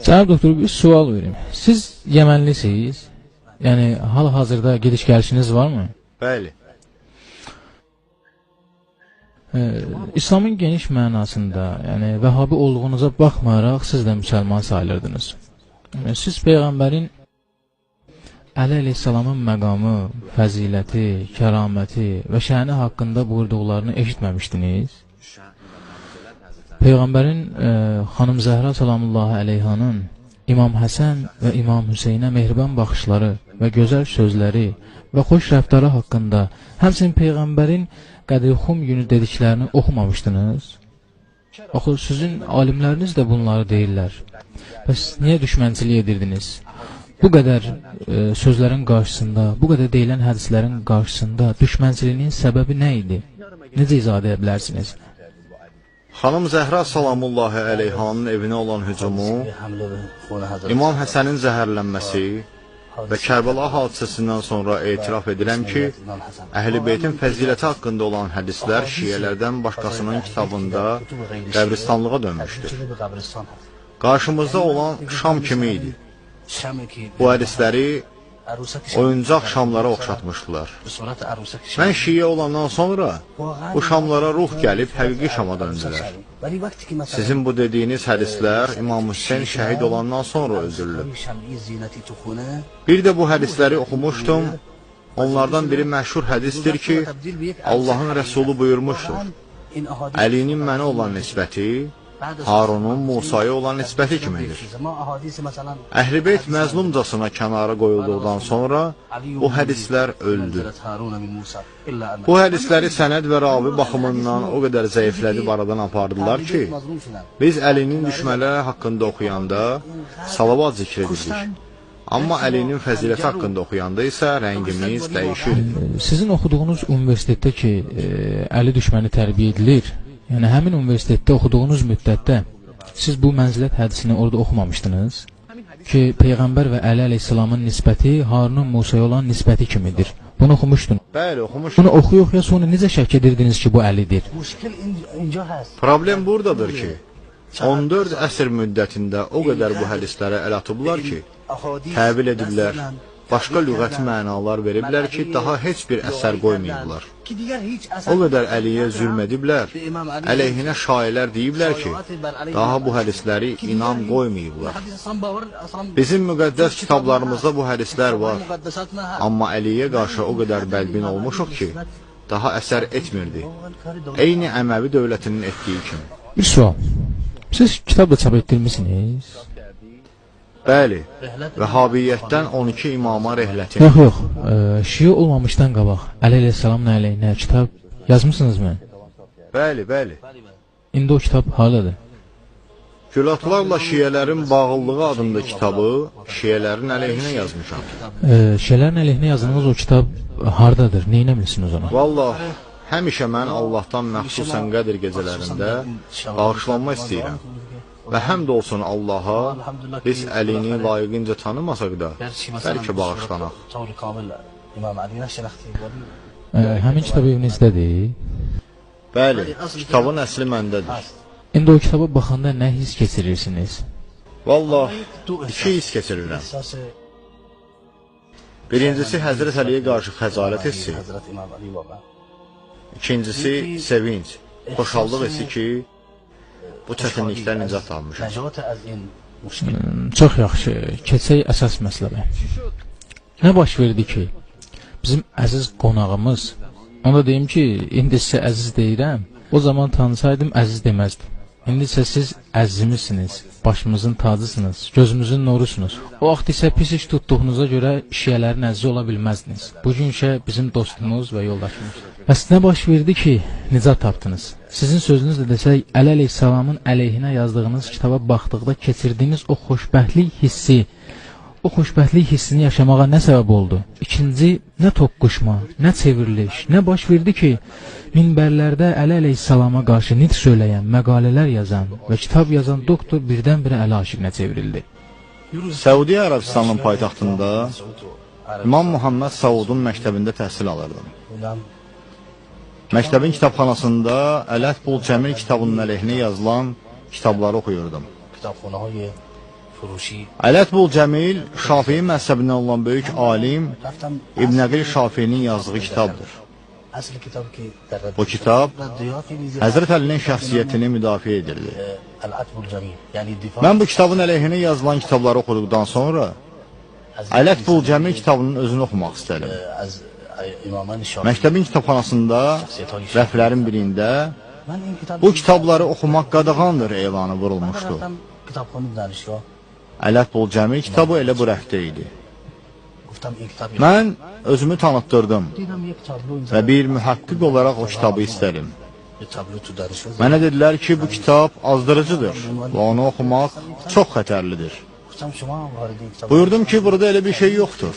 Cənab doktor, bir sual verim. Siz Yəmənlisiniz? Yəni hal-hazırda gediş-gəlişiniz varmı? Bəli. İslamın geniş mənasında, yəni Vəhabi olduğunuza baxmayaraq siz də müsəlman sayılırdınız. Siz Peyğəmbərin Əli əleyhissalamın məqamı, fəziləti, kəraməti və şəni haqqında buyurduqlarını eşitməmişdiniz. Peyğəmbərin xanım Zəhra salamullahi əleyhanın İmam Həsən və İmam Hüseynə mehriban baxışları və gözəl sözləri və xoş rəftarı haqqında, həmçinin Peyğəmbərin Qədir-xum günü dediklərini oxumamışdınız. Axı, sizin alimləriniz də bunları deyirlər. Bəs niyə düşmənçilik edirdiniz? Bu qədər sözlərin qarşısında, bu qədər deyilən hədislərin qarşısında düşmənçiliyin səbəbi nə idi? Necə izah edə bilərsiniz? Xanım Zəhra salamullahi əleyhanın evinə olan hücumu, İmam Həsənin zəhərlənməsi və Kərbəla hadisəsindən sonra etiraf edirəm ki, Əhl-i Beytin fəziləti haqqında olan hədislər şiyələrdən başqasının kitabında qəbristanlığa dönmüşdür. Qarşımızda olan Şam kimi idi. Bu hədisləri oyuncaq şamlara oxşatmışdılar. Mən şiyə olandan sonra bu şamlara ruh gəlib həqiqi şama döndülər. Sizin bu dediyiniz hədislər İmam Hüseyn şəhid olandan sonra öldürülüb. Bir də bu hədisləri oxumuşdum. Onlardan biri məşhur hədisdir ki, Allahın Rəsulu buyurmuşdur: Əlinin mənə olan nisbəti Harunun Musaya olan nisbəti kimidir. Əhl-i Beyt məzlumcasına kənara qoyulduqdan sonra bu hədislər öldü. Bu hədisləri sənəd və ravi baxımından o qədər zəiflədib aradan apardılar ki, biz Əlinin düşmələri haqqında oxuyanda salavat zikr edirik. Amma Əlinin fəziləti haqqında oxuyanda isə rəngimiz dəyişir. Sizin oxuduğunuz universitetdə ki, Əli düşməni tərbiyə edilir, yəni həmin universitetdə oxuduğunuz müddətdə siz bu mənzilət hədisini orada oxumamışdınız ki, Peyğəmbər və Əli əleyhissalamın nisbəti Harunun Musaya olan nisbəti kimidir. Bunu oxumuşdun. Bəli, oxumuşdum. Bunu oxuya sonra necə şək edirdiniz ki, bu Əlidir? Problem buradadır ki, 14 əsr müddətində o qədər bu hədislərə əl atıblar ki, təbil ediblər, başqa lüğəti mənalar veriblər ki, daha heç bir əsər qoymayıblar. O qədər Əliyə zülm ediblər, əleyhinə şairlər deyiblər ki, daha bu hədisləri inam qoymayıblar. Bizim müqəddəs kitablarımızda bu hədislər var, amma Əliyə qarşı o qədər bədbin olmuşuq ki, daha əsər etmirdi. Eyni Əməvi dövlətinin etdiyi kimi. Bir sual, siz kitab da çap etdirmişsiniz? Bəli, Vəhabiyyətdən 12 imama rəhlətin. Yox, şiə olmamışdan qabaq Əli əleyhissalamın əleyhinə kitab yazmışsınızmı? Bəli, bəli. İndi o kitab haradadır? Külatlarla şiyələrin bağlılığı adında kitabı şiyələrin əleyhinə yazmışam. Şiyələrin əleyhinə yazdığınız o kitab haradadır? Neynəmlisiniz onu? Vallah, həmişə mən Allahdan məxsusən Qədir gecələrində bağışlanma istəyirəm. Və həmd olsun Allaha, biz Əlini layiqincə tanımasaq da, bəlkə bağışlanaq. Həmin kitab evinizdədir? Bəli, kitabın əsli məndədir. İndi o kitaba baxanda nə his keçirirsiniz? Vallah, iki his keçirirəm. Birincisi, Həzrət Əliyə qarşı xəcalət hissi. İkincisi, sevinç, xoşallıq hissi ki, bu çətinliklər nicat almışam. Çox yaxşı, keçək əsas məsələyə. Nə baş verdi ki, bizim əziz qonağımız, ona deyim ki, indi sizə əziz deyirəm, o zaman tanısaydım əziz deməzdim. İndi isə siz əzizimizsiniz, başımızın tacısınız, gözümüzün nurusunuz. O vaxt isə pis iş tutduğunuza görə şiyələrin əzizi ola bilməzdiniz. Bugün isə bizim dostumuz və yoldaşımız. Bəs nə baş verdi ki, nicat tapdınız? Sizin sözünüzlə desək, Əli əleyhissalamın əleyhinə yazdığınız kitaba baxdıqda keçirdiyiniz o xoşbəxtlik hissini yaşamağa nə səbəb oldu? İkinci, nə toqquşma, nə çevriliş, nə baş verdi ki, minbərlərdə Əli əleyhissalama qarşı nitq söyləyən, məqalələr yazan və kitab yazan doktor birdən-birə Əli aşiqinə çevrildi. Səudiyyə Ərəbistanının paytaxtında İmam Muhammed Saudun məktəbində təhsil alırdım. Məktəbin kitabxanasında Ələt Bul Cəmil kitabının əleyhinə yazılan kitabları oxuyurdum. Ələt-bul Cəmil Şafii məzhəbindən olan böyük alim İbn Əqil Şafinin yazdığı kitabdır. Bu kitab Həzrət Əlinin şəxsiyyətini müdafiə edirdi. Mən bu kitabın əleyhinə yazılan kitabları oxuduqdan sonra Ələt-bul Cəmil kitabının özünü oxumaq istədim. Məktəbin kitabxanasında rəflərin birində bu kitabları oxumaq qadağandır elanı vurulmuşdu. Ələt-bul Cəmil kitabı elə bu rəfdə idi. Mən özümü tanıtdırdım və bir mühəqqiq olaraq o kitabı istədim. Mənə dedilər ki, bu kitab azdırıcıdır və onu oxumaq çox xətərlidir. Buyurdum ki, burada elə bir şey yoxdur.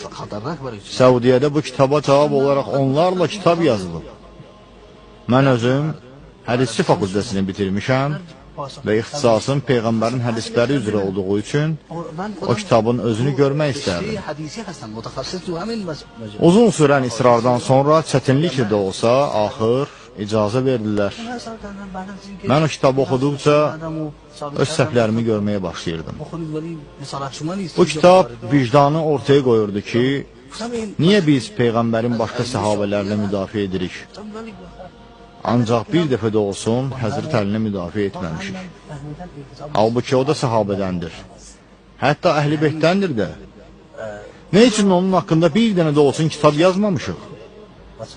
Səudiyyədə bu kitaba cavab olaraq onlarla kitab yazılıb. Mən özüm hədisçi fakültəsini bitirmişəm və ixtisasım Peyğəmbərin hədisləri üzrə olduğu üçün o kitabın özünü görmək istərdim. Uzun sürən isrardan sonra çətinliklə də olsa, axır icazə verdilər. Mən o kitabı oxuduqca öz səhvlərimi görməyə başlayırdım. Bu kitab vicdanı ortaya qoyurdu ki, niyə biz Peyğəmbərin başqa səhabələrlə müdafiə edirik? Ancaq bir dəfə də olsun Həzrət Əlini müdafiə etməmişik. Halbuki o da səhabədəndir. Hətta Əhl-i Beytdəndir də. Nə üçün onun haqqında bir dənə də olsun kitab yazmamışıq?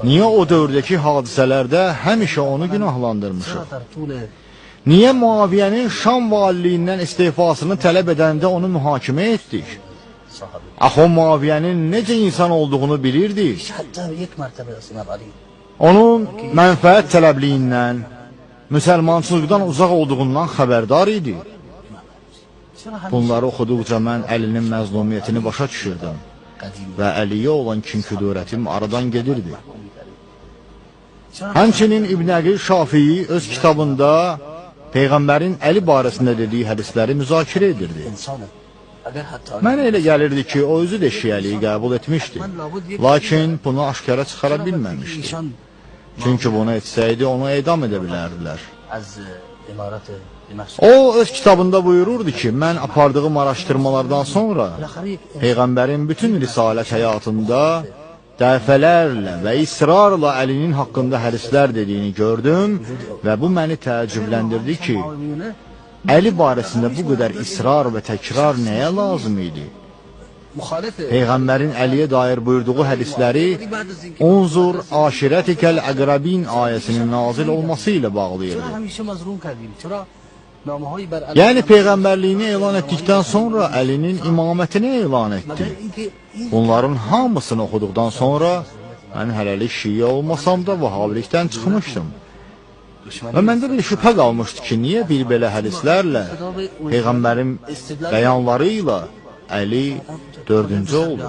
Niyə o dövrdəki hadisələrdə həmişə onu günahlandırmışıq? Niyə Muaviyyənin Şam valiliyindən istifasını tələb edəndə onu mühakimə etdik? Axı o Muaviyyənin necə insan olduğunu bilirdik. Onun mənfəət tələbliyindən, müsəlmançılıqdan uzaq olduğundan xəbərdar idi. Bunları oxuduqca mən Əlinin məzlumiyyətini başa düşürdüm və Əliyə olan kin-küdurətim aradan gedirdi. Həmçinin İbn Əqil Şafii öz kitabında Peyğəmbərin Əli barəsində dediyi hədisləri müzakirə edirdi. Mənə elə gəlirdi ki, o özü də şiəliyi qəbul etmişdi, lakin bunu aşkara çıxara bilməmişdi. Çünki bunu etsəydi, onu edam edə bilərdilər. O, öz kitabında buyururdu ki, mən apardığım araşdırmalardan sonra Peyğəmbərin bütün risalət həyatında dəfələrlə və israrla Əlinin haqqında hədislər dediyini gördüm və bu məni təəccübləndirdi ki, Əli barəsində bu qədər israr və təkrar nəyə lazım idi? Peyğəmbərin Əliyə dair buyurduğu hədisləri Unzur aşirətikəl əqrəbin ayəsinin nazil olması ilə bağlayırdı. Yəni Peyğəmbərliyini elan etdikdən sonra Əlinin imamətini elan etdi. Bunların hamısını oxuduqdan sonra mən hələlik şiə olmasam da vahabilikdən çıxmışdım. Və məndə bir şübhə qalmışdı ki, niyə bir belə hədislərlə Peyğəmbərin bəyanları ilə Əli dördüncü oldu?